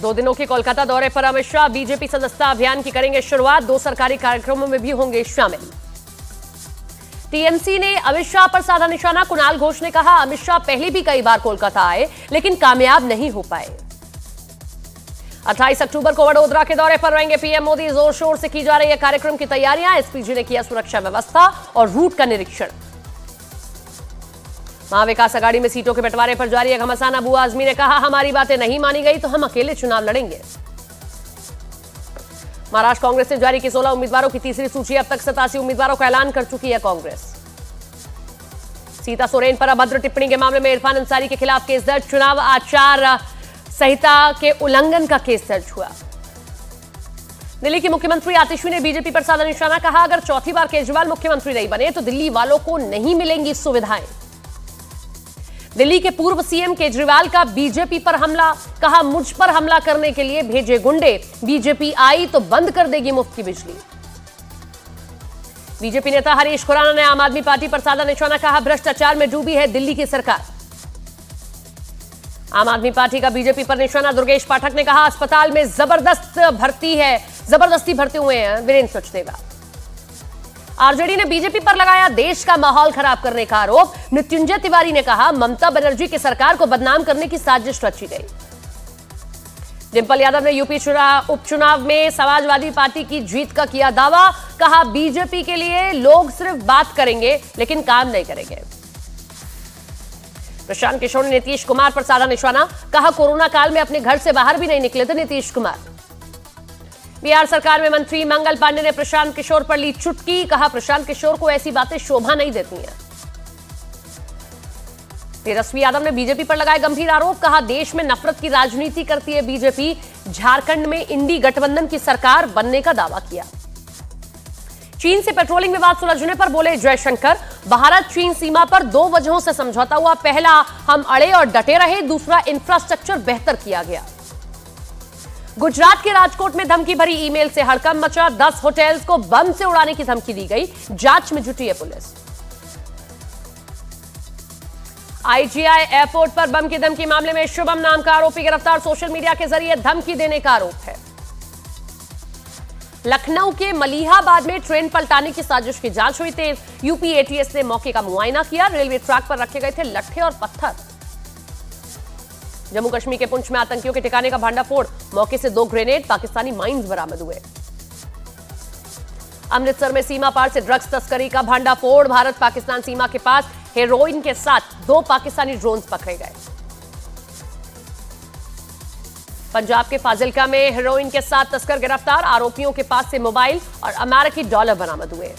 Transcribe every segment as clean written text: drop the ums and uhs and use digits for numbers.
2 दिनों के कोलकाता दौरे पर अमित शाह बीजेपी सदस्यता अभियान की करेंगे शुरुआत। 2 सरकारी कार्यक्रमों में भी होंगे शामिल। टीएमसी ने अमित शाह पर साधा निशाना। कुणाल घोष ने कहा, अमित शाह पहले भी कई बार कोलकाता आए लेकिन कामयाब नहीं हो पाए। 28 अक्टूबर को वडोदरा के दौरे पर रहेंगे पीएम मोदी। जोर शोर से की जा रही है कार्यक्रम की तैयारियां। एसपीजी ने किया सुरक्षा व्यवस्था और रूट का निरीक्षण। महाविकास अघाड़ी में सीटों के बंटवारे पर जारी है घमासान। अबू आजमी ने कहा, हमारी बातें नहीं मानी गई तो हम अकेले चुनाव लड़ेंगे। महाराष्ट्र कांग्रेस ने जारी की 16 उम्मीदवारों की तीसरी सूची। अब तक 87 उम्मीदवारों का ऐलान कर चुकी है कांग्रेस। सीता सोरेन पर अभद्र टिप्पणी के मामले में इरफान अंसारी के खिलाफ केस दर्ज। चुनाव आचार संहिता के उल्लंघन का केस दर्ज हुआ। दिल्ली की मुख्यमंत्री आतिशी ने बीजेपी पर साधा निशाना। कहा, अगर चौथी बार केजरीवाल मुख्यमंत्री नहीं बने तो दिल्ली वालों को नहीं मिलेंगी सुविधाएं। दिल्ली के पूर्व सीएम केजरीवाल का बीजेपी पर हमला। कहा, मुझ पर हमला करने के लिए भेजे गुंडे। बीजेपी आई तो बंद कर देगी मुफ्त की बिजली। बीजेपी नेता हरीश खुराना ने आम आदमी पार्टी पर साधा निशाना। कहा, भ्रष्टाचार में डूबी है दिल्ली की सरकार। आम आदमी पार्टी का बीजेपी पर निशाना। दुर्गेश पाठक ने कहा, अस्पताल में जबरदस्ती भर्ती हुए हैं वीरेंद्र सचदेवा। आरजेडी ने बीजेपी पर लगाया देश का माहौल खराब करने का आरोप। मृत्युंजय तिवारी ने कहा, ममता बनर्जी की सरकार को बदनाम करने की साजिश रची गई। डिंपल यादव ने यूपी उपचुनाव में समाजवादी पार्टी की जीत का किया दावा। कहा, बीजेपी के लिए लोग सिर्फ बात करेंगे लेकिन काम नहीं करेंगे। प्रशांत किशोर ने नीतीश कुमार पर साधा निशाना। कहा, कोरोना काल में अपने घर से बाहर भी नहीं निकले थे नीतीश कुमार। बिहार सरकार में मंत्री मंगल पांडे ने प्रशांत किशोर पर ली चुटकी। कहा, प्रशांत किशोर को ऐसी बातें शोभा नहीं देती हैं। तेजस्वी यादव ने बीजेपी पर लगाए गंभीर आरोप। कहा, देश में नफरत की राजनीति करती है बीजेपी। झारखंड में इंडी गठबंधन की सरकार बनने का दावा किया। चीन से पेट्रोलिंग विवाद सुलझने पर बोले जयशंकर, भारत चीन सीमा पर 2 वजहों से समझौता हुआ। पहला, हम अड़े और डटे रहे। दूसरा, इंफ्रास्ट्रक्चर बेहतर किया गया। गुजरात के राजकोट में धमकी भरी ईमेल से हड़कंप मचा। 10 होटल्स को बम से उड़ाने की धमकी दी गई। जांच में जुटी है पुलिस। आईजीआई एयरपोर्ट पर बम की धमकी मामले में शुभम नाम का आरोपी गिरफ्तार। सोशल मीडिया के जरिए धमकी देने का आरोप है। लखनऊ के मलिहाबाद में ट्रेन पलटाने की साजिश की जांच हुई तेज। यूपी एटीएस ने मौके का मुआयना किया। रेलवे ट्रैक पर रखे गए थे लट्ठे और पत्थर। जम्मू कश्मीर के पुंछ में आतंकियों के ठिकाने का भांडाफोड़। मौके से 2 ग्रेनेड पाकिस्तानी माइंस बरामद हुए। अमृतसर में सीमा पार से ड्रग्स तस्करी का भांडाफोड़। भारत पाकिस्तान सीमा के पास हेरोइन के साथ 2 पाकिस्तानी ड्रोन्स पकड़े गए। पंजाब के फाजिल्का में हेरोइन के साथ तस्कर गिरफ्तार। आरोपियों के पास से मोबाइल और अमेरिकी डॉलर बरामद हुए।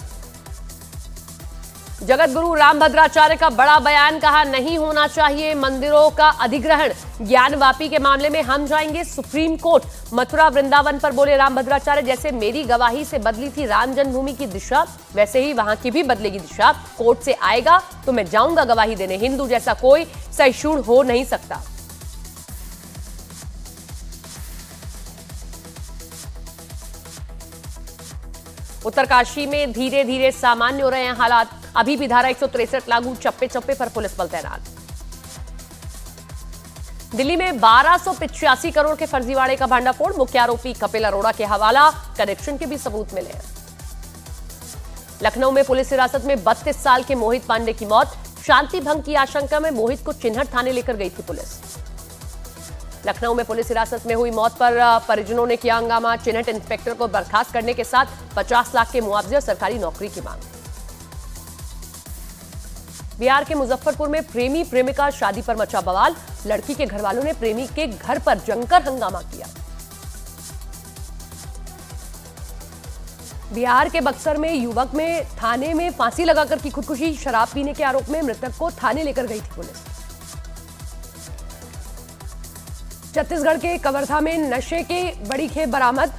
जगत गुरु रामभद्राचार्य का बड़ा बयान। कहा, नहीं होना चाहिए मंदिरों का अधिग्रहण। ज्ञानवापी के मामले में हम जाएंगे सुप्रीम कोर्ट। मथुरा वृंदावन पर बोले रामभद्राचार्य, जैसे मेरी गवाही से बदली थी राम जन्मभूमि की दिशा, वैसे ही वहां की भी बदलेगी दिशा। कोर्ट से आएगा तो मैं जाऊंगा गवाही देने। हिंदू जैसा कोई सहिष्णु हो नहीं सकता। उत्तरकाशी में धीरे धीरे सामान्य हो रहे हैं हालात। अभी भी धारा 163 लागू। चप्पे चप्पे पर पुलिस बल तैनात। दिल्ली में 1285 करोड़ के फर्जीवाड़े का भांडाफोड़। मुख्य आरोपी कपिल अरोड़ा के हवाला। कनेक्शन के भी सबूत मिले हैं। लखनऊ में पुलिस हिरासत में 32 साल के मोहित पांडे की मौत। शांति भंग की आशंका में मोहित को चिन्हट थाने लेकर गई थी पुलिस। लखनऊ में पुलिस हिरासत में हुई मौत पर परिजनों ने किया हंगामा। चिन्हट इंस्पेक्टर को बर्खास्त करने के साथ 50 लाख के मुआवजे और सरकारी नौकरी की मांग। बिहार के मुजफ्फरपुर में प्रेमी प्रेमिका शादी पर मचा बवाल। लड़की के घरवालों ने प्रेमी के घर पर जमकर हंगामा किया। बिहार के बक्सर में युवक में थाने में फांसी लगाकर की खुदकुशी। शराब पीने के आरोप में मृतक को थाने लेकर गई थी पुलिस। छत्तीसगढ़ के कवर्धा में नशे की बड़ी खेप बरामद।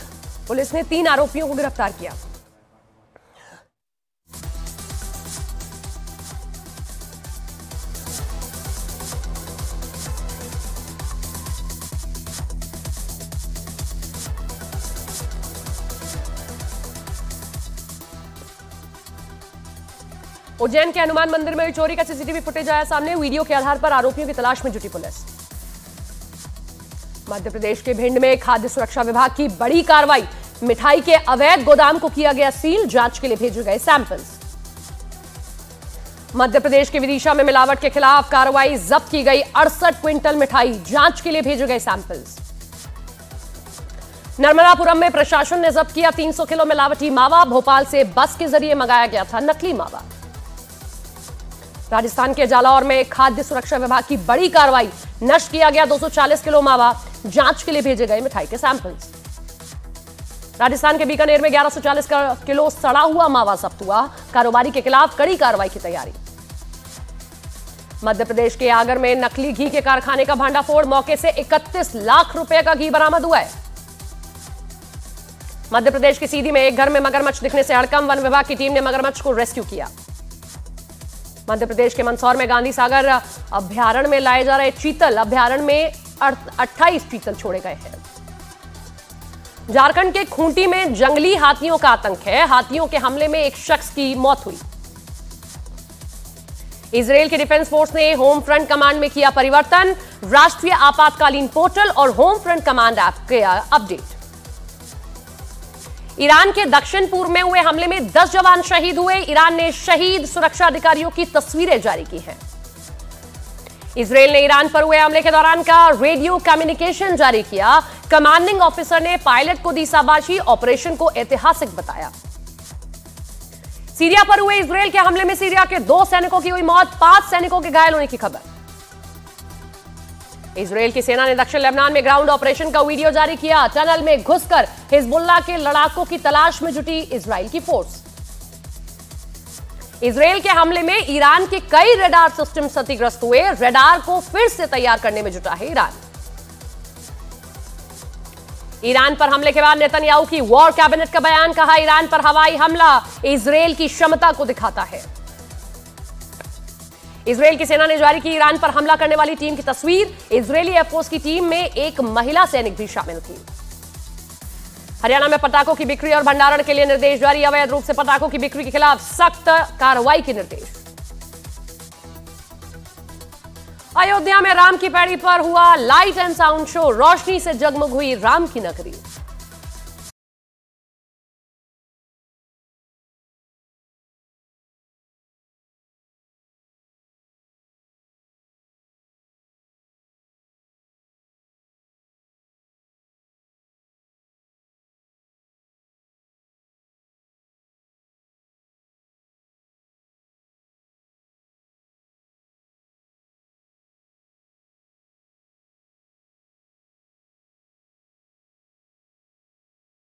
पुलिस ने 3 आरोपियों को गिरफ्तार किया। उज्जैन के हनुमान मंदिर में हुई चोरी का सीसीटीवी फुटेज आया सामने। वीडियो के आधार पर आरोपियों की तलाश में जुटी पुलिस। मध्य प्रदेश के भिंड में खाद्य सुरक्षा विभाग की बड़ी कार्रवाई। मिठाई के अवैध गोदाम को किया गया सील, जांच के लिए भेजे गए सैंपल्स। मध्य प्रदेश के विदिशा में मिलावट के खिलाफ कार्रवाई, जब्त की गई 68 क्विंटल मिठाई, जांच के लिए भेजे गए सैंपल्स। नर्मदापुरम में प्रशासन ने जब्त किया 300 किलो मिलावटी मावा। भोपाल से बस के जरिए मंगाया गया था नकली मावा। राजस्थान के जालौर में खाद्य सुरक्षा विभाग की बड़ी कार्रवाई, नष्ट किया गया 240 किलो मावा, जांच के लिए भेजे गए मिठाई के सैंपल्स। राजस्थान के बीकानेर में 1140 किलो सड़ा हुआ मावा जब्त हुआ। कारोबारी के खिलाफ कड़ी कार्रवाई की तैयारी। मध्य प्रदेश के आगर में नकली घी के कारखाने का भांडाफोड़, मौके से 31 लाख रुपए का घी बरामद हुआ है। मध्य प्रदेश की सीधी में एक घर में मगरमच्छ दिखने से हड़कंप, वन विभाग की टीम ने मगरमच्छ को रेस्क्यू किया। मध्य प्रदेश के मंदसौर में गांधी सागर अभ्यारण्य में लाए जा रहे चीतल, अभ्यारण्य में 28 चीतल छोड़े गए हैं। झारखंड के खूंटी में जंगली हाथियों का आतंक है। हाथियों के हमले में एक शख्स की मौत हुई। इजरायल की डिफेंस फोर्स ने होम फ्रंट कमांड में किया परिवर्तन। राष्ट्रीय आपातकालीन पोर्टल और होम फ्रंट कमांड ऐप किया अपडेट। ईरान के दक्षिण पूर्व में हुए हमले में 10 जवान शहीद हुए। ईरान ने शहीद सुरक्षा अधिकारियों की तस्वीरें जारी की हैं। इजरायल ने ईरान पर हुए हमले के दौरान का रेडियो कम्युनिकेशन जारी किया। कमांडिंग ऑफिसर ने पायलट को दी शाबाशी, ऑपरेशन को ऐतिहासिक बताया। सीरिया पर हुए इजरायल के हमले में सीरिया के 2 सैनिकों की हुई मौत, 5 सैनिकों के घायल होने की खबर। इजरायल की सेना ने दक्षिण लेबनान में ग्राउंड ऑपरेशन का वीडियो जारी किया। टनल में घुसकर हिजबुल्लाह के लड़ाकों की तलाश में जुटी इजरायल की फोर्स। इजरायल के हमले में ईरान के कई रडार सिस्टम क्षतिग्रस्त हुए। रडार को फिर से तैयार करने में जुटा है ईरान। ईरान पर हमले के बाद नेतन्याहू की वॉर कैबिनेट का बयान, कहा ईरान पर हवाई हमला इजरायल की क्षमता को दिखाता है। इजरायल की सेना ने जारी की ईरान पर हमला करने वाली टीम की तस्वीर। इजरायली एयरफोर्स की टीम में एक महिला सैनिक भी शामिल थी। हरियाणा में पटाखों की बिक्री और भंडारण के लिए निर्देश जारी। अवैध रूप से पटाखों की बिक्री के खिलाफ सख्त कार्रवाई के निर्देश। अयोध्या में राम की पैड़ी पर हुआ लाइट एंड साउंड शो। रोशनी से जगमग हुई राम की नगरी।